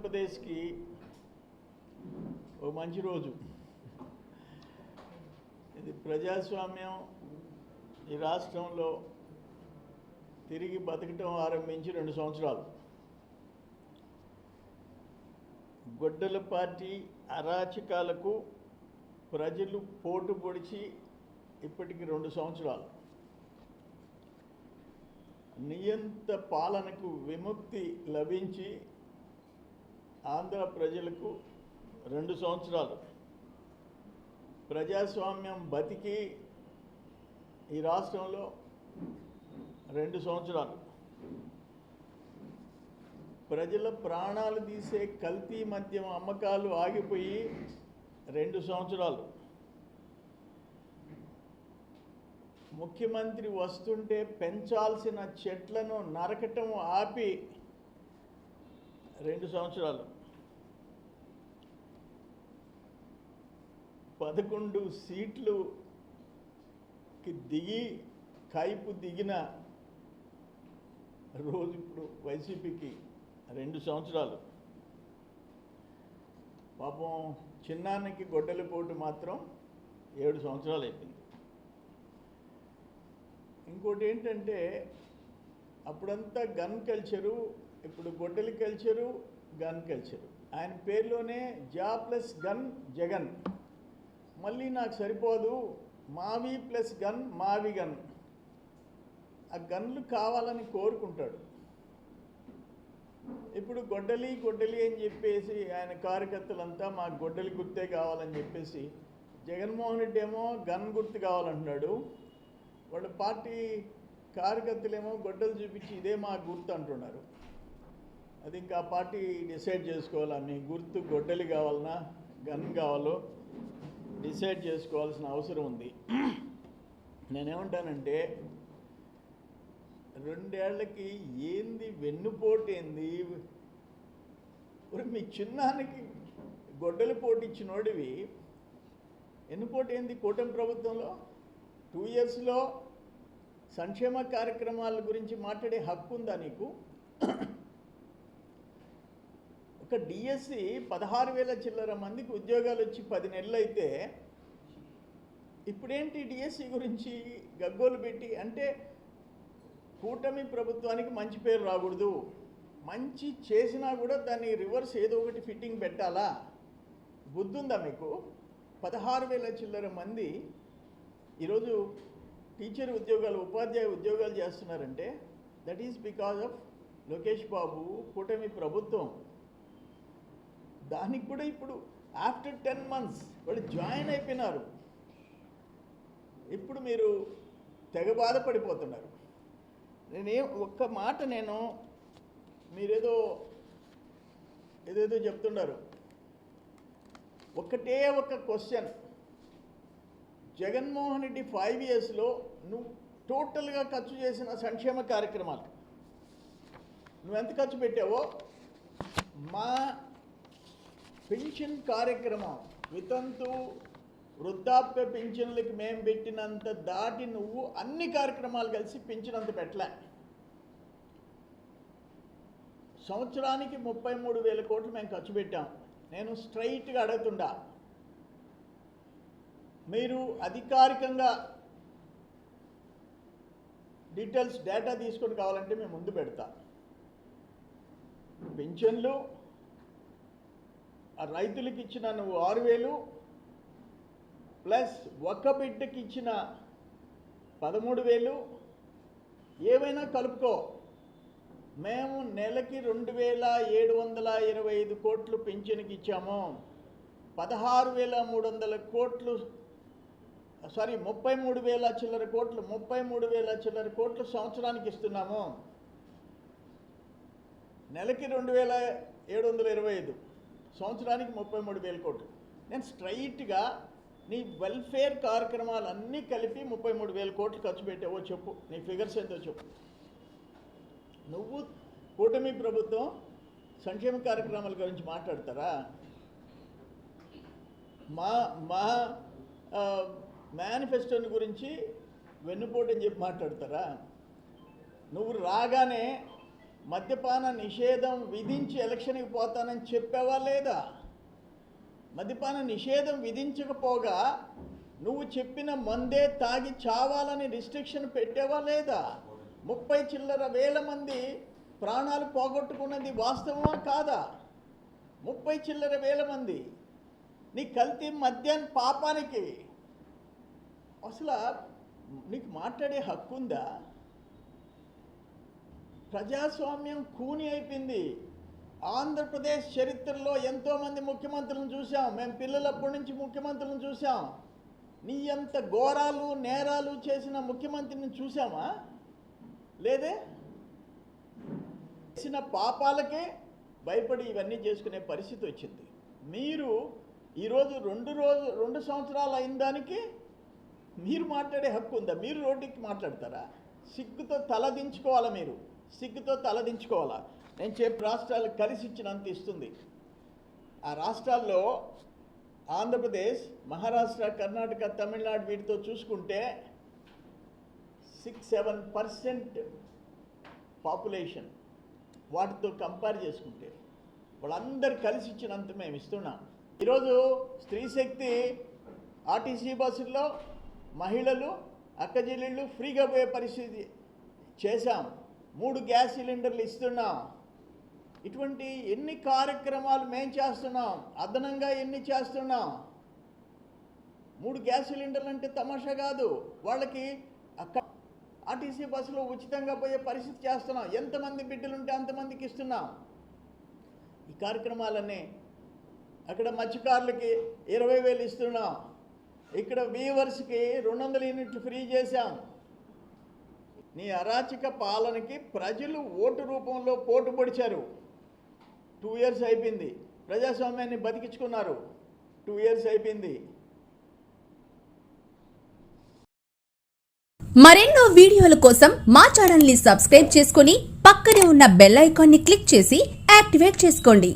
ఆంధ్రప్రదేశ్కి ఓ మంచి రోజు. ఇది ప్రజాస్వామ్యం ఈ రాష్ట్రంలో తిరిగి బతకటం ఆరంభించి 2 సంవత్సరాలు. గొడ్డల పార్టీ అరాచకాలకు ప్రజలు పోటు పొడిచి ఇప్పటికి 2 సంవత్సరాలు. నియంత పాలనకు విముక్తి లభించి ఆంధ్ర ప్రజలకు 2 సంవత్సరాలు. ప్రజాస్వామ్యం బతికి ఈ రాష్ట్రంలో 2 సంవత్సరాలు. ప్రజల ప్రాణాలు తీసే కల్తీ మద్యం అమ్మకాలు ఆగిపోయి 2 సంవత్సరాలు. ముఖ్యమంత్రి వస్తుంటే పెంచాల్సిన చెట్లను నరకటం ఆపి 2 సంవత్సరాలు. 11 సీట్లుకి దిగి కైపు దిగిన రోజు ఇప్పుడు వైసీపీకి 2 సంవత్సరాలు. పాపం చిన్నానికి గొడ్డలి పోటు మాత్రం 7 సంవత్సరాలు అయిపోయింది. ఇంకోటి ఏంటంటే అప్పుడంతా గన్ కల్చరు, ఇప్పుడు గొడ్డలి కల్చరు, గన్ కల్చరు. ఆయన పేరులోనే జా ప్లస్ గన్ జగన్. మళ్ళీ నాకు సరిపోదు, మావి ప్లస్ గన్ మావి గన్. ఆ గన్లు కావాలని కోరుకుంటాడు. ఇప్పుడు గొడ్డలి గొడ్డలి అని చెప్పేసి ఆయన కార్యకర్తలంతా మాకు గొడ్డలి గుర్తే కావాలని చెప్పేసి, జగన్మోహన్ రెడ్డి ఏమో గన్ గుర్తు కావాలంటున్నాడు. వాళ్ళ పార్టీ కార్యకర్తలేమో గొడ్డలు చూపించి ఇదే మా గుర్తు అంటున్నారు. అది ఇంకా ఆ పార్టీ డిసైడ్ చేసుకోవాలా, మీ గుర్తు గొడ్డలి కావాలన్నా గన్ కావాలో డిసైడ్ చేసుకోవాల్సిన అవసరం ఉంది. నేనేమంటానంటే 2 ఏళ్లకి ఏంది వెన్నుపోటు ఏంది? మీ చిన్నానికి గొడ్డలి పోటు ఇచ్చినోడివి వెన్నుపోటు ఏంది? కూటమి ప్రభుత్వంలో 2 ఇయర్స్లో సంక్షేమ కార్యక్రమాల గురించి మాట్లాడే హక్కు ఉందా నీకు? ఒక డిఎస్సి 16,000 చిల్లర మందికి ఉద్యోగాలు వచ్చి 10 నెలలు అయితే ఇప్పుడేంటి డిఎస్సి గురించి గగ్గోలు పెట్టి? అంటే కూటమి ప్రభుత్వానికి మంచి పేరు రాకూడదు, మంచి చేసినా కూడా దాన్ని రివర్స్ ఏదో ఒకటి ఫిట్టింగ్ పెట్టాలా? బుద్ధుందా మీకు? 16,000 చిల్లర మంది ఈరోజు టీచర్ ఉద్యోగాలు, ఉపాధ్యాయ ఉద్యోగాలు చేస్తున్నారంటే that is because of Lokesh Babu, కూటమి ప్రభుత్వం. దానికి కూడా ఇప్పుడు ఆఫ్టర్ 10 months వాళ్ళు జాయిన్ అయిపోయినారు. ఇప్పుడు మీరు తెగ బాధపడిపోతున్నారు. ఒక్క మాట మీరేదో ఏదేదో చెప్తున్నారు. ఒక్క క్వశ్చన్, జగన్మోహన్ రెడ్డి 5 yearsలో నువ్వు టోటల్గా ఖర్చు చేసిన సంక్షేమ కార్యక్రమాలు నువ్వెంత ఖర్చు పెట్టావో, మా పెన్షన్ కార్యక్రమం, వితంతు వృద్ధాప్య పెన్షన్లకి మేము పెట్టినంత దాటి నువ్వు అన్ని కార్యక్రమాలు కలిసి పెంచినంత పెట్టలే. సంవత్సరానికి 33,000 కోట్లు మేము ఖర్చు పెట్టాం. నేను స్ట్రైట్గా అడుగుతుండా, మీరు అధికారికంగా డీటెయిల్స్ డేటా తీసుకొని కావాలంటే మేము ముందు పెడతా. పెన్షన్లు ఆ రైతులకు ఇచ్చిన నువ్వు 6,000 ప్లస్ ఒక్క బిడ్డకి ఇచ్చిన 13,000 ఏవైనా కలుపుకో. మేము నెలకి 2,725 కోట్లు పెన్షన్కి ఇచ్చాము. 16,300 కోట్లు 33,000 చిల్లర కోట్లు 33,000 చిల్లర కోట్లు సంవత్సరానికి ఇస్తున్నాము. నెలకి 2,725, సంవత్సరానికి 33,000 కోట్లు. నేను స్ట్రైట్గా నీ వెల్ఫేర్ కార్యక్రమాలు అన్నీ కలిపి 33,000 కోట్లు ఖర్చు పెట్టావో చెప్పు, నీ ఫిగర్స్ ఎంతో చెప్పు. నువ్వు కూటమి ప్రభుత్వం సంక్షేమ కార్యక్రమాల గురించి మాట్లాడతారా? మా మేనిఫెస్టోని గురించి వెన్నుపోటు అని చెప్పి మాట్లాడతారా? నువ్వు రాగానే మద్యపాన నిషేధం విధించి ఎలక్షన్కి పోతానని చెప్పావా లేదా? మద్యపాన నిషేధం విధించకపోగా నువ్వు చెప్పిన మందే తాగి చావాలని రిస్ట్రిక్షన్ పెట్టావా లేదా? 30 చిల్లర వేల మంది ప్రాణాలు పోగొట్టుకున్నది వాస్తవమా కాదా? 30 చిల్లర వేల మంది నీ కల్తీ మద్యాన్ని పాపానికి అసలు నీకు మాట్లాడే హక్కు ఉందా? ప్రజాస్వామ్యం కూని అయిపోయింది. ఆంధ్రప్రదేశ్ చరిత్రలో ఎంతోమంది ముఖ్యమంత్రులను చూసాం. మేము పిల్లలప్పటి నుంచి ముఖ్యమంత్రులను చూసాం. నీ అంత ఘోరాలు నేరాలు చేసిన ముఖ్యమంత్రిని చూసామా? లేదే. చేసిన పాపాలకే భయపడి ఇవన్నీ చేసుకునే పరిస్థితి వచ్చింది. మీరు ఈరోజు 2 సంవత్సరాలు అయిన దానికి మీరు మాట్లాడే హక్కు ఉందా? మీరు రోడ్డుకి మాట్లాడతారా? సిగ్గుతో తలదించుకోవాలా. మీరు సిగ్గుతో తలదించుకోవాలా. నేను చెప్పి రాష్ట్రాలు కలిసి ఇచ్చినంత ఇస్తుంది. ఆ రాష్ట్రాల్లో ఆంధ్రప్రదేశ్, మహారాష్ట్ర, కర్ణాటక, తమిళనాడు వీటితో చూసుకుంటే 6-7% పాపులేషన్ వాటితో కంపేర్ చేసుకుంటే వాళ్ళందరూ కలిసి ఇచ్చినంత మేము ఇస్తున్నాం. ఈరోజు స్త్రీ శక్తి ఆర్టీసీ బస్సుల్లో మహిళలు అక్కచెల్లెళ్ళు ఫ్రీగా పోయే పరిస్థితి చేశాం. 3 గ్యాస్ సిలిండర్లు ఇస్తున్నాం. ఇటువంటి ఎన్ని కార్యక్రమాలు మేము చేస్తున్నాం. అదనంగా ఎన్ని చేస్తున్నాం. 3 గ్యాస్ సిలిండర్లు అంటే తమాషా కాదు. వాళ్ళకి అక్కడ ఆర్టీసీ బస్సులో ఉచితంగా పోయే పరిస్థితి చేస్తున్నాం. ఎంతమంది బిడ్డలు ఉంటే అంతమందికి ఇస్తున్నాం. ఈ కార్యక్రమాలన్నీ అక్కడ మత్స్యకారులకి 20,000 ఇస్తున్నాం. ఇక్కడ వీవర్స్కి 200 యూనిట్లు ఫ్రీ చేశాం. నీ అరాచక పాలనకి ప్రజలు ఓటు రూపంలో పోటు పొడిచారు. 2 years అయిపోయింది. ప్రజాస్వామ్యాన్ని బతికించుకున్నారు. 2 years అయిపోయింది. మరెన్నో వీడియోల కోసం మా ఛానల్ ని సబ్స్క్రైబ్ చేసుకుని పక్కనే ఉన్న బెల్ ఐకాన్ ని క్లిక్ చేసి యాక్టివేట్ చేసుకోండి.